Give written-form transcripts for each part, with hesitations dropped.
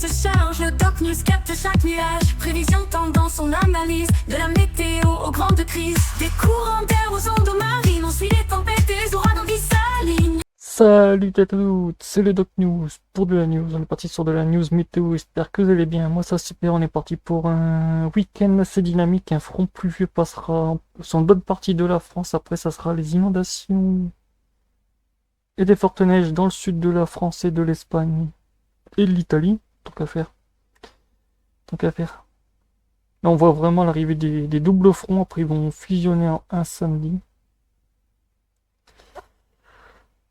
se charge, le Doc News capte chaque nuage. Prévision, tendance, on analyse. De la météo aux grandes crises. Des courants d'air aux ondes marines. On suit les tempêtes et les ouragans qui s'alignent. Salut à toutes, c'est le Doc News pour de la news. On est parti sur de la news météo, j'espère que vous allez bien. Moi ça super, on est parti pour un week-end assez dynamique. Un front pluvieux passera sur une bonne partie de la France. Après ça sera les inondations et des fortes neiges dans le sud de la France et de l'Espagne et de l'Italie. Tant qu'à faire. Tant qu'à faire. Là on voit vraiment l'arrivée des doubles fronts. Après ils vont fusionner en un samedi.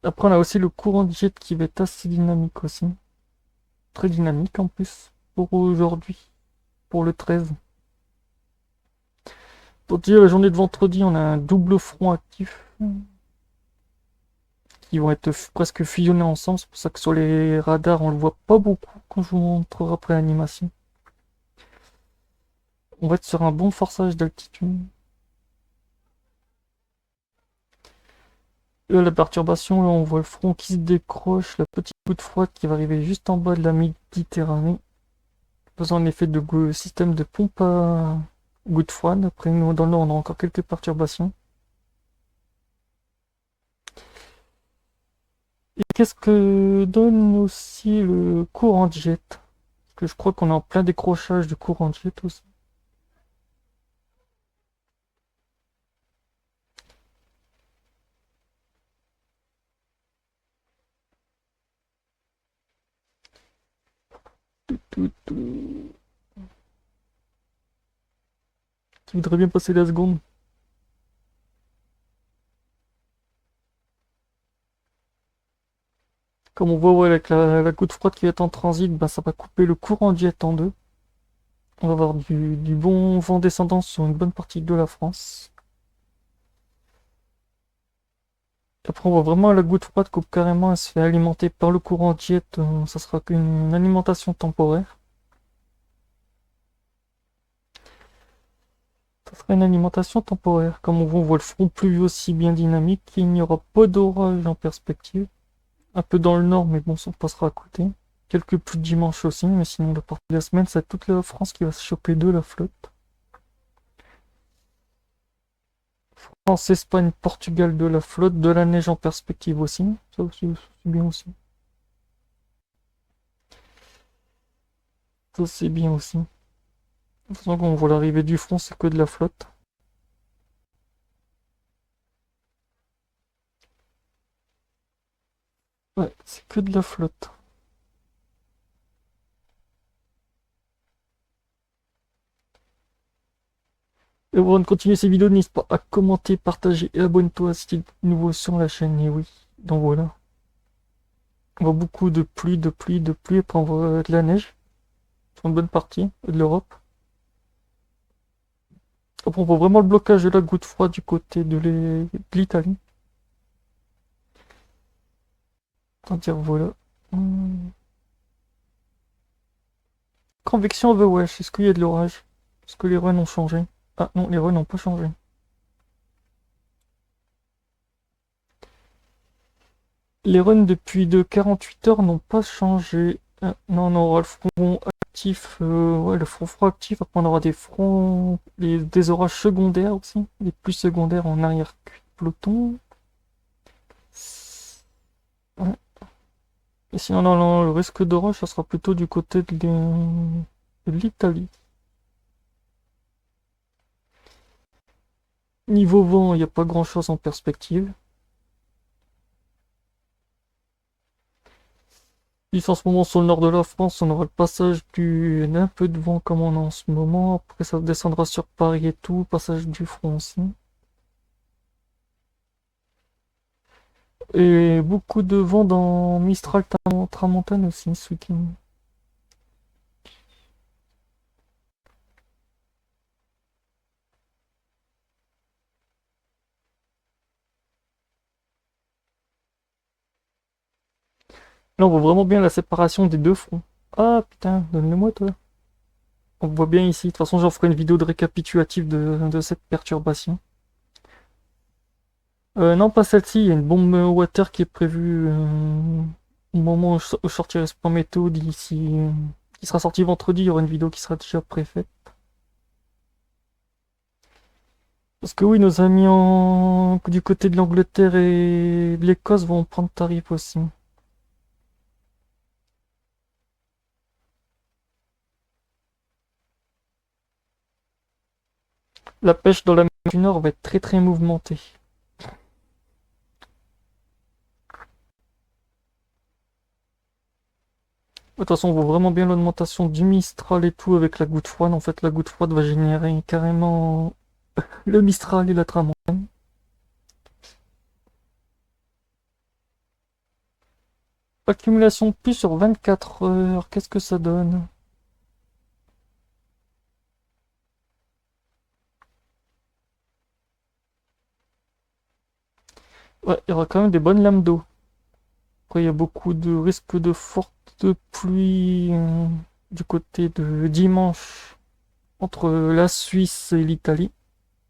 Après, on a aussi le courant de jet qui va être assez dynamique aussi. Très dynamique en plus pour aujourd'hui, pour le 13. Pour dire la journée de vendredi, on a un double front actif qui vont être presque fusionnés ensemble. C'est pour ça que sur les radars, on le voit pas beaucoup quand je vous montrerai après l'animation. On va être sur un bon forçage d'altitude. La perturbation, là on voit le front qui se décroche, la petite goutte froide qui va arriver juste en bas de la Méditerranée, faisant un effet de système de pompe à gouttes froides. Après nous dans le nord on a encore quelques perturbations. Et qu'est-ce que donne aussi le courant de jet? Parce que je crois qu'on est en plein décrochage du courant de jet aussi. Tu voudrais bien passer la seconde? Comme on voit, ouais, avec la goutte froide qui va être en transit, ben, ça va couper le courant de jet en deux. On va avoir du bon vent descendant sur une bonne partie de la France. Après, on voit vraiment la goutte froide coupe carrément, elle se fait alimenter par le courant de jet. Ça sera qu'une alimentation temporaire. Ça sera une alimentation temporaire. Comme on voit le front pluvieux aussi bien dynamique. Il n'y aura pas d'orage en perspective. Un peu dans le nord, mais bon, ça passera à côté. Quelques pluies dimanche aussi, mais sinon, la partie de la semaine, c'est toute la France qui va se choper de la flotte. France, Espagne, Portugal de la flotte, de la neige en perspective aussi. Ça aussi, c'est bien aussi. Ça c'est bien aussi. De toute façon, quand on voit l'arrivée du front, c'est que de la flotte. Ouais, c'est que de la flotte. Et avant de continuer ces vidéos, n'hésite pas à commenter, partager et abonne-toi si tu es nouveau sur la chaîne. Et oui, donc voilà. On voit beaucoup de pluie, de pluie, de pluie. Après, on voit de la neige sur une bonne partie de l'Europe. Après, on voit vraiment le blocage de la goutte froide du côté de l'Italie. C'est-à-dire, voilà. Convection over wesh. Est-ce qu'il y a de l'orage? Est-ce que les runs ont changé? Ah non, les runs n'ont pas changé. Les runs depuis de 48 heures n'ont pas changé. Non, on aura le front actif, ouais, le front froid actif. Après, on aura des fronts, des orages secondaires aussi, des pluies secondaires en arrière peloton. Ouais. Et sinon, non, le risque d'orage, ça sera plutôt du côté de l'Italie. Niveau vent, il n'y a pas grand chose en perspective. Ici en ce moment sur le nord de la France, on aura le passage d'un peu de vent comme on a en ce moment. Après ça descendra sur Paris et tout, passage du front aussi. Et beaucoup de vent dans Mistral Tramontane aussi ce week-end. Là on voit vraiment bien la séparation des deux fronts. Ah putain, donne-le-moi toi. On voit bien ici. De toute façon j'en ferai une vidéo de récapitulatif de cette perturbation. Non, pas celle-ci, il y a une bombe water qui est prévue au moment où je sortirai ce point météo d'ici qui sera sorti vendredi, il y aura une vidéo qui sera déjà préfaite. Parce que oui, nos amis du côté de l'Angleterre et de l'Écosse vont prendre tarif aussi. La pêche dans la mer du Nord va être très très mouvementée. De toute façon, on voit vraiment bien l'augmentation du Mistral et tout avec la goutte froide. En fait, la goutte froide va générer carrément le Mistral et la tramontane. Accumulation de pluie sur 24 heures, qu'est-ce que ça donne? Ouais, il y aura quand même des bonnes lames d'eau. Après, il y a beaucoup de risques de fortes pluies du côté de dimanche entre la Suisse et l'Italie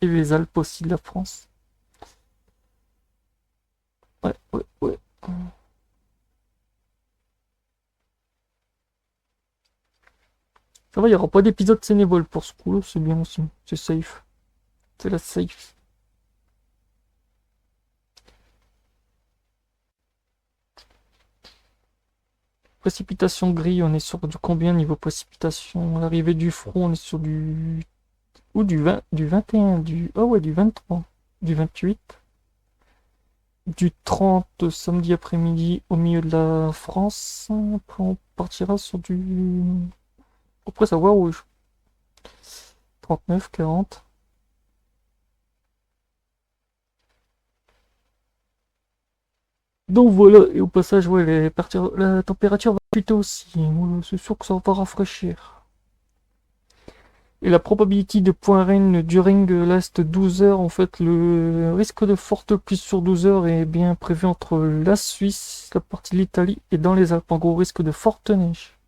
et les Alpes aussi de la France. Ouais, ouais, ouais. Ça va, il n'y aura pas d'épisode Sénévol pour ce coup-là, c'est bien aussi. C'est safe. C'est la safe. Précipitation gris, on est sur du combien niveau précipitation? À l'arrivée du front, on est sur du. Ou du 20, du 21, du. Oh ouais, du 23, du 28, du 30 samedi après-midi au milieu de la France. Après, on partira sur du. Après, ça va rouge. 39, 40. Donc voilà, et au passage, ouais, la température va chuter aussi. C'est sûr que ça va rafraîchir. Et la probabilité de point rain during last 12 heures, en fait, le risque de forte pluie sur 12 heures est bien prévu entre la Suisse, la partie de l'Italie et dans les Alpes. En gros, risque de forte neige.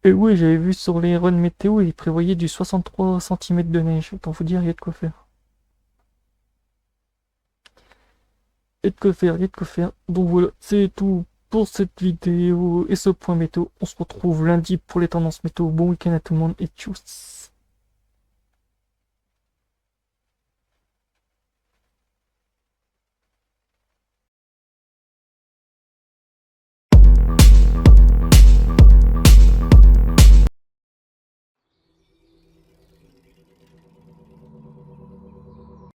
Et oui, j'avais vu sur les runs météo, ils prévoyaient du 63 cm de neige. Autant vous dire, il y a de quoi faire. Il y a de quoi faire, il y a de quoi faire. Donc voilà, c'est tout pour cette vidéo et ce point météo. On se retrouve lundi pour les tendances météo. Bon week-end à tout le monde et tchuss!